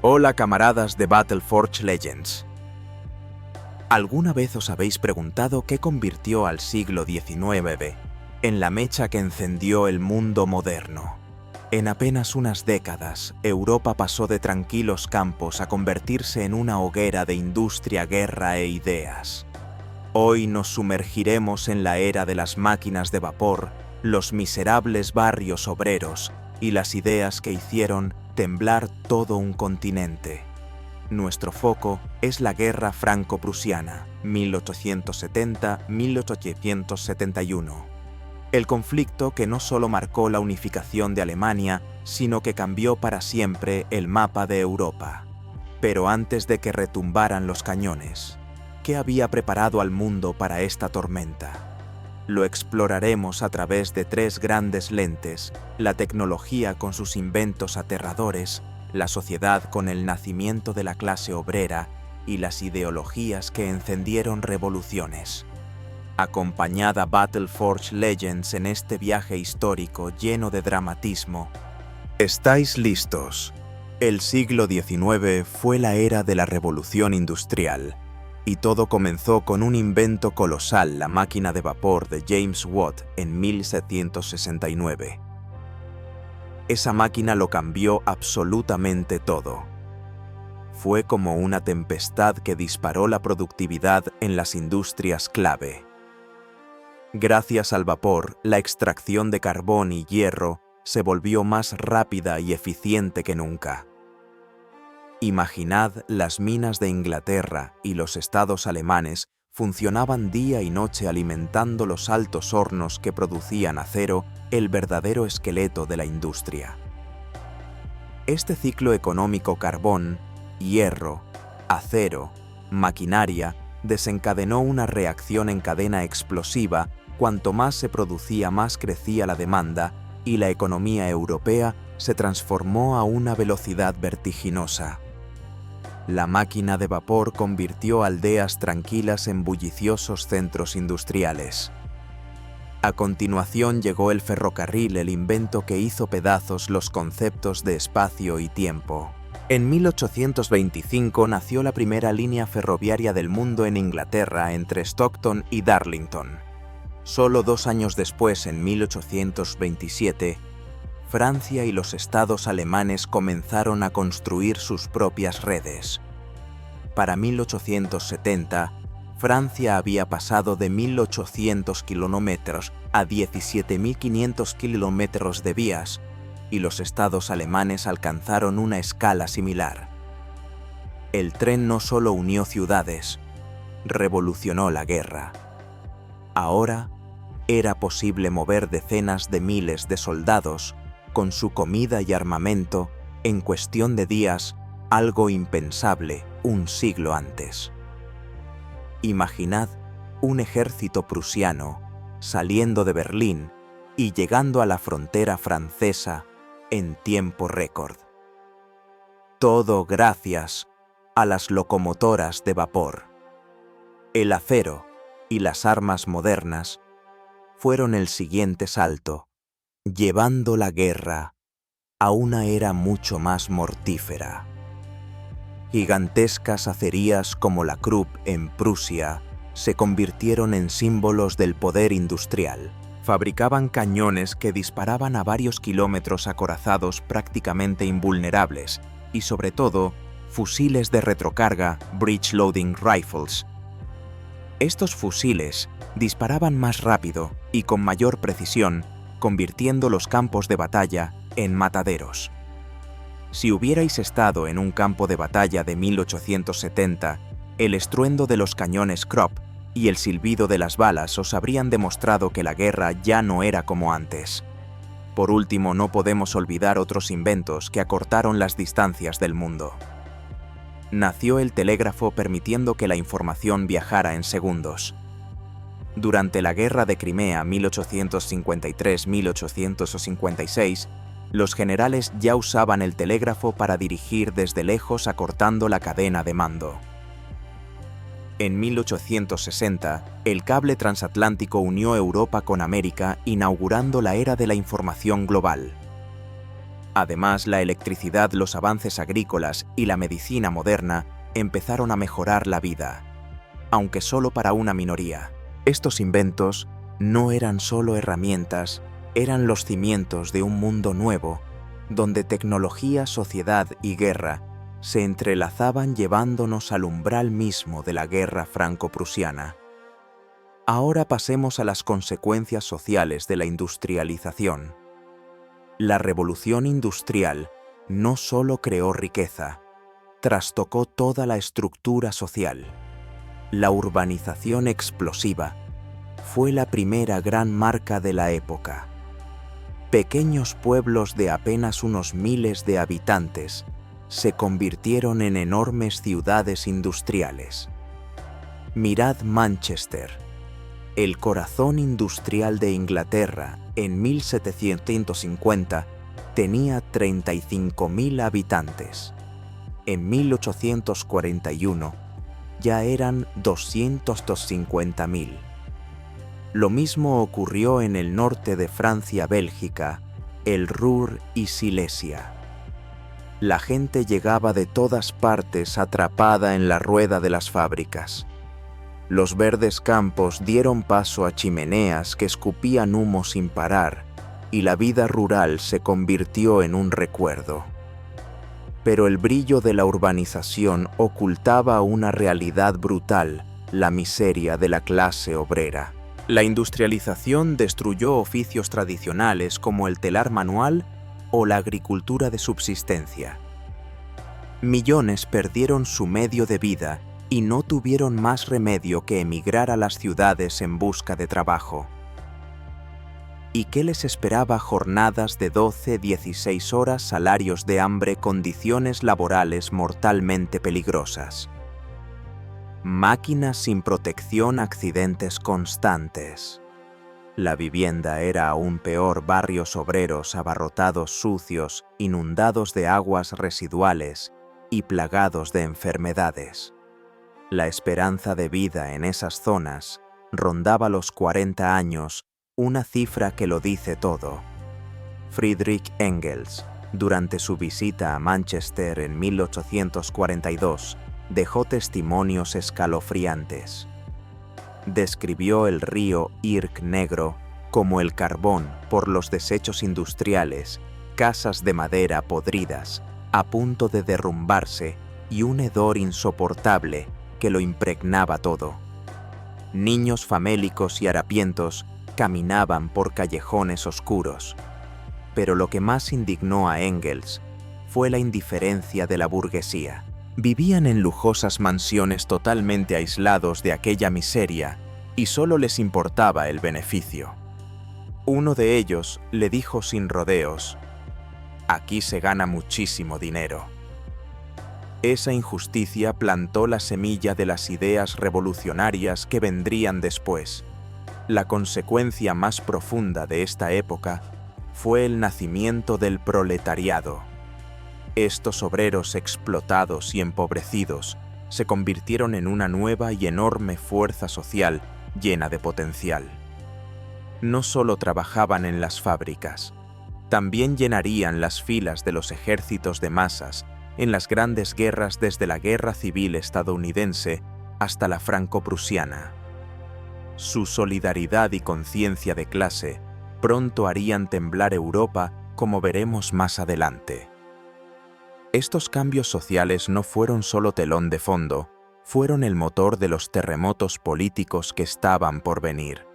Hola camaradas de Battleforge Legends. ¿Alguna vez os habéis preguntado qué convirtió al siglo XIX en la mecha que encendió el mundo moderno? En apenas unas décadas, Europa pasó de tranquilos campos a convertirse en una hoguera de industria, guerra e ideas. Hoy nos sumergiremos en la era de las máquinas de vapor, los miserables barrios obreros y las ideas que hicieron temblar todo un continente. Nuestro foco es la Guerra Franco-Prusiana, 1870-1871. El conflicto que no solo marcó la unificación de Alemania, sino que cambió para siempre el mapa de Europa. Pero antes de que retumbaran los cañones, ¿qué había preparado al mundo para esta tormenta? Lo exploraremos a través de tres grandes lentes: la tecnología con sus inventos aterradores, la sociedad con el nacimiento de la clase obrera y las ideologías que encendieron revoluciones. Acompañad a Battleforge Legends en este viaje histórico lleno de dramatismo. ¿Estáis listos? El siglo XIX fue la era de la revolución industrial, y todo comenzó con un invento colosal, la máquina de vapor de James Watt en 1769. Esa máquina lo cambió absolutamente todo. Fue como una tempestad que disparó la productividad en las industrias clave. Gracias al vapor, la extracción de carbón y hierro se volvió más rápida y eficiente que nunca. Imaginad, las minas de Inglaterra y los estados alemanes funcionaban día y noche alimentando los altos hornos que producían acero, el verdadero esqueleto de la industria. Este ciclo económico carbón, hierro, acero, maquinaria desencadenó una reacción en cadena explosiva. Cuanto más se producía, más crecía la demanda y la economía europea se transformó a una velocidad vertiginosa. La máquina de vapor convirtió aldeas tranquilas en bulliciosos centros industriales. A continuación llegó el ferrocarril, el invento que hizo pedazos los conceptos de espacio y tiempo. En 1825 nació la primera línea ferroviaria del mundo en Inglaterra entre Stockton y Darlington. Solo 2 años después, en 1827, Francia y los estados alemanes comenzaron a construir sus propias redes. Para 1870, Francia había pasado de 1.800 kilómetros a 17.500 kilómetros de vías, y los estados alemanes alcanzaron una escala similar. El tren no solo unió ciudades, revolucionó la guerra. Ahora era posible mover decenas de miles de soldados con su comida y armamento en cuestión de días, algo impensable un siglo antes. Imaginad un ejército prusiano saliendo de Berlín y llegando a la frontera francesa en tiempo récord. Todo gracias a las locomotoras de vapor. El acero y las armas modernas fueron el siguiente salto, llevando la guerra a una era mucho más mortífera. Gigantescas acerías como la Krupp en Prusia se convirtieron en símbolos del poder industrial. Fabricaban cañones que disparaban a varios kilómetros acorazados prácticamente invulnerables y, sobre todo, fusiles de retrocarga, breech loading rifles. Estos fusiles disparaban más rápido y con mayor precisión, convirtiendo los campos de batalla en mataderos. Si hubierais estado en un campo de batalla de 1870, el estruendo de los cañones Krupp y el silbido de las balas os habrían demostrado que la guerra ya no era como antes. Por último, no podemos olvidar otros inventos que acortaron las distancias del mundo. Nació el telégrafo, permitiendo que la información viajara en segundos. Durante la Guerra de Crimea 1853-1856, los generales ya usaban el telégrafo para dirigir desde lejos, acortando la cadena de mando. En 1860, el cable transatlántico unió Europa con América, inaugurando la era de la información global. Además, la electricidad, los avances agrícolas y la medicina moderna empezaron a mejorar la vida, aunque solo para una minoría. Estos inventos no eran solo herramientas, eran los cimientos de un mundo nuevo, donde tecnología, sociedad y guerra se entrelazaban llevándonos al umbral mismo de la guerra franco-prusiana. Ahora pasemos a las consecuencias sociales de la industrialización. La revolución industrial no solo creó riqueza, trastocó toda la estructura social. La urbanización explosiva fue la primera gran marca de la época. Pequeños pueblos de apenas unos miles de habitantes se convirtieron en enormes ciudades industriales. Mirad Manchester, el corazón industrial de Inglaterra. En 1750 tenía 35.000 habitantes. En 1841 ya eran 250.000. Lo mismo ocurrió en el norte de Francia, Bélgica, el Ruhr y Silesia. La gente llegaba de todas partes atrapada en la rueda de las fábricas. Los verdes campos dieron paso a chimeneas que escupían humo sin parar, y la vida rural se convirtió en un recuerdo. Pero el brillo de la urbanización ocultaba una realidad brutal, la miseria de la clase obrera. La industrialización destruyó oficios tradicionales como el telar manual o la agricultura de subsistencia. Millones perdieron su medio de vida y no tuvieron más remedio que emigrar a las ciudades en busca de trabajo. ¿Y qué les esperaba? Jornadas de 12-16 horas, salarios de hambre, condiciones laborales mortalmente peligrosas. Máquinas sin protección, accidentes constantes. La vivienda era aún peor, barrios obreros abarrotados, sucios, inundados de aguas residuales y plagados de enfermedades. La esperanza de vida en esas zonas rondaba los 40 años, una cifra que lo dice todo. Friedrich Engels, durante su visita a Manchester en 1842, dejó testimonios escalofriantes. Describió el río Irk negro como el carbón por los desechos industriales, casas de madera podridas, a punto de derrumbarse y un hedor insoportable que lo impregnaba todo. Niños famélicos y harapientos caminaban por callejones oscuros. Pero lo que más indignó a Engels fue la indiferencia de la burguesía. Vivían en lujosas mansiones totalmente aislados de aquella miseria y solo les importaba el beneficio. Uno de ellos le dijo sin rodeos: «Aquí se gana muchísimo dinero». Esa injusticia plantó la semilla de las ideas revolucionarias que vendrían después. La consecuencia más profunda de esta época fue el nacimiento del proletariado. Estos obreros explotados y empobrecidos se convirtieron en una nueva y enorme fuerza social llena de potencial. No solo trabajaban en las fábricas, también llenarían las filas de los ejércitos de masas en las grandes guerras, desde la Guerra Civil estadounidense hasta la franco-prusiana. Su solidaridad y conciencia de clase pronto harían temblar Europa, como veremos más adelante. Estos cambios sociales no fueron solo telón de fondo, fueron el motor de los terremotos políticos que estaban por venir.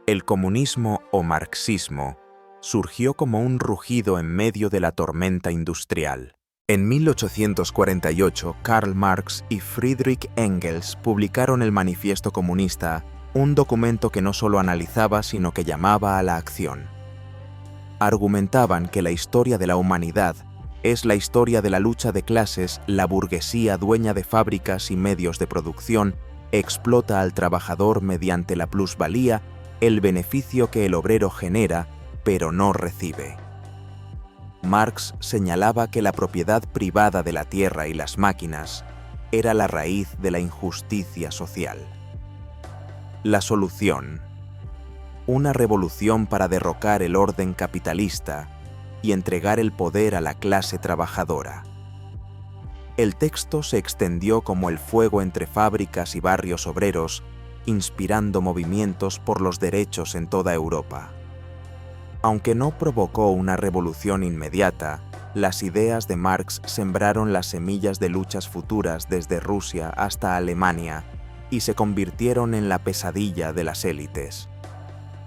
El comunismo o marxismo surgió como un rugido en medio de la tormenta industrial. En 1848, Karl Marx y Friedrich Engels publicaron el Manifiesto Comunista, un documento que no solo analizaba, sino que llamaba a la acción. Argumentaban que la historia de la humanidad es la historia de la lucha de clases. La burguesía, dueña de fábricas y medios de producción, explota al trabajador mediante la plusvalía, el beneficio que el obrero genera, pero no recibe. Marx señalaba que la propiedad privada de la tierra y las máquinas era la raíz de la injusticia social. La solución: una revolución para derrocar el orden capitalista y entregar el poder a la clase trabajadora. El texto se extendió como el fuego entre fábricas y barrios obreros, inspirando movimientos por los derechos en toda Europa. Aunque no provocó una revolución inmediata, las ideas de Marx sembraron las semillas de luchas futuras desde Rusia hasta Alemania y se convirtieron en la pesadilla de las élites.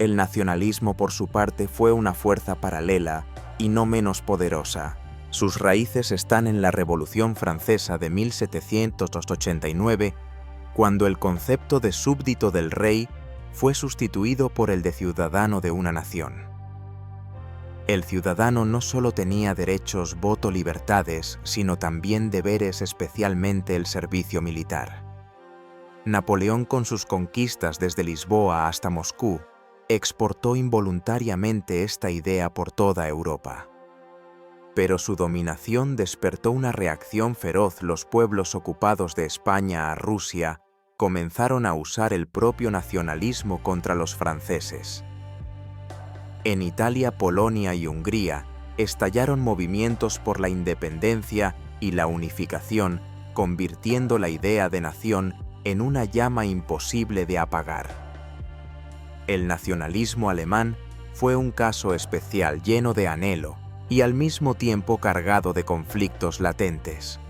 El nacionalismo, por su parte, fue una fuerza paralela y no menos poderosa. Sus raíces están en la Revolución Francesa de 1789, cuando el concepto de súbdito del rey fue sustituido por el de ciudadano de una nación. El ciudadano no solo tenía derechos, voto, libertades, sino también deberes, especialmente el servicio militar. Napoleón, con sus conquistas desde Lisboa hasta Moscú, exportó involuntariamente esta idea por toda Europa. Pero su dominación despertó una reacción feroz. Los pueblos ocupados de España a Rusia comenzaron a usar el propio nacionalismo contra los franceses. En Italia, Polonia y Hungría estallaron movimientos por la independencia y la unificación, convirtiendo la idea de nación en una llama imposible de apagar. El nacionalismo alemán fue un caso especial, lleno de anhelo y al mismo tiempo cargado de conflictos latentes.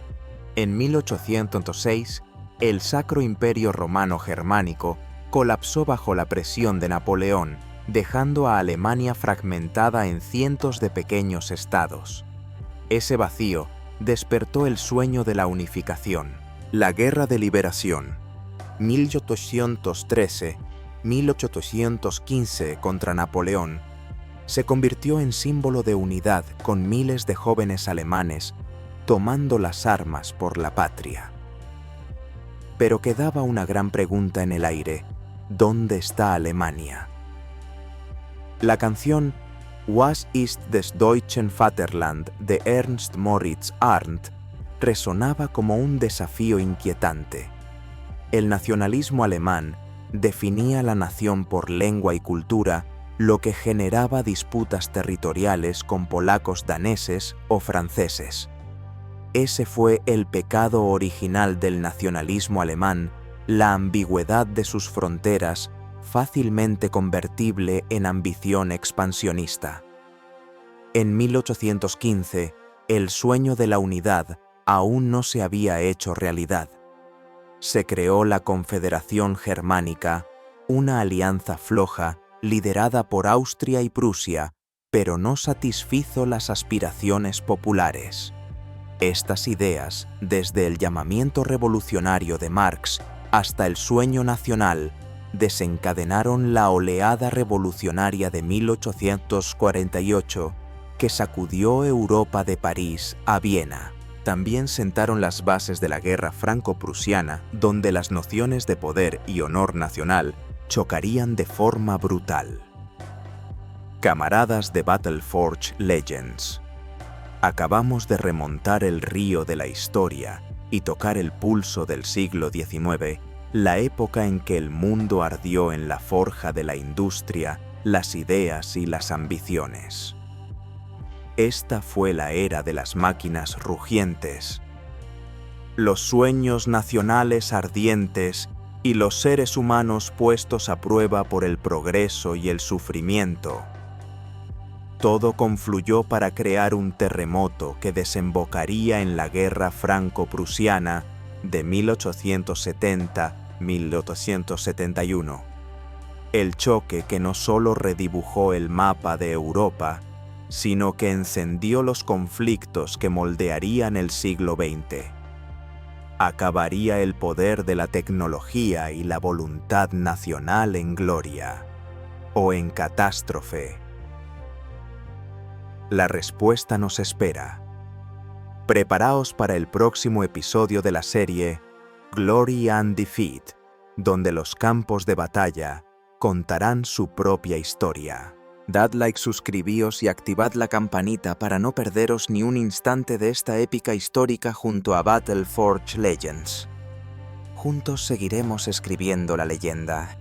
En 1806, el Sacro Imperio Romano Germánico colapsó bajo la presión de Napoleón, dejando a Alemania fragmentada en cientos de pequeños estados. Ese vacío despertó el sueño de la unificación. La Guerra de Liberación, 1813-1815 contra Napoleón, se convirtió en símbolo de unidad, con miles de jóvenes alemanes tomando las armas por la patria. Pero quedaba una gran pregunta en el aire: ¿dónde está Alemania? La canción Was ist des deutschen Vaterland de Ernst Moritz Arndt resonaba como un desafío inquietante. El nacionalismo alemán definía la nación por lengua y cultura, lo que generaba disputas territoriales con polacos, daneses o franceses. Ese fue el pecado original del nacionalismo alemán, la ambigüedad de sus fronteras, fácilmente convertible en ambición expansionista. En 1815, el sueño de la unidad aún no se había hecho realidad. Se creó la Confederación Germánica, una alianza floja liderada por Austria y Prusia, pero no satisfizo las aspiraciones populares. Estas ideas, desde el llamamiento revolucionario de Marx hasta el sueño nacional, desencadenaron la oleada revolucionaria de 1848 que sacudió Europa de París a Viena. También sentaron las bases de la guerra franco-prusiana, donde las nociones de poder y honor nacional chocarían de forma brutal. Camaradas de Battle Forge Legends, acabamos de remontar el río de la historia y tocar el pulso del siglo XIX, la época en que el mundo ardió en la forja de la industria, las ideas y las ambiciones. Esta fue la era de las máquinas rugientes, los sueños nacionales ardientes y los seres humanos puestos a prueba por el progreso y el sufrimiento. Todo confluyó para crear un terremoto que desembocaría en la guerra franco-prusiana de 1870-1871. El choque que no solo redibujó el mapa de Europa, sino que encendió los conflictos que moldearían el siglo XX. Acabaría el poder de la tecnología y la voluntad nacional en gloria, o en catástrofe. La respuesta nos espera. Preparaos para el próximo episodio de la serie Glory and Defeat, donde los campos de batalla contarán su propia historia. Dad like, suscribíos y activad la campanita para no perderos ni un instante de esta épica histórica junto a Battle Forge Legends. Juntos seguiremos escribiendo la leyenda.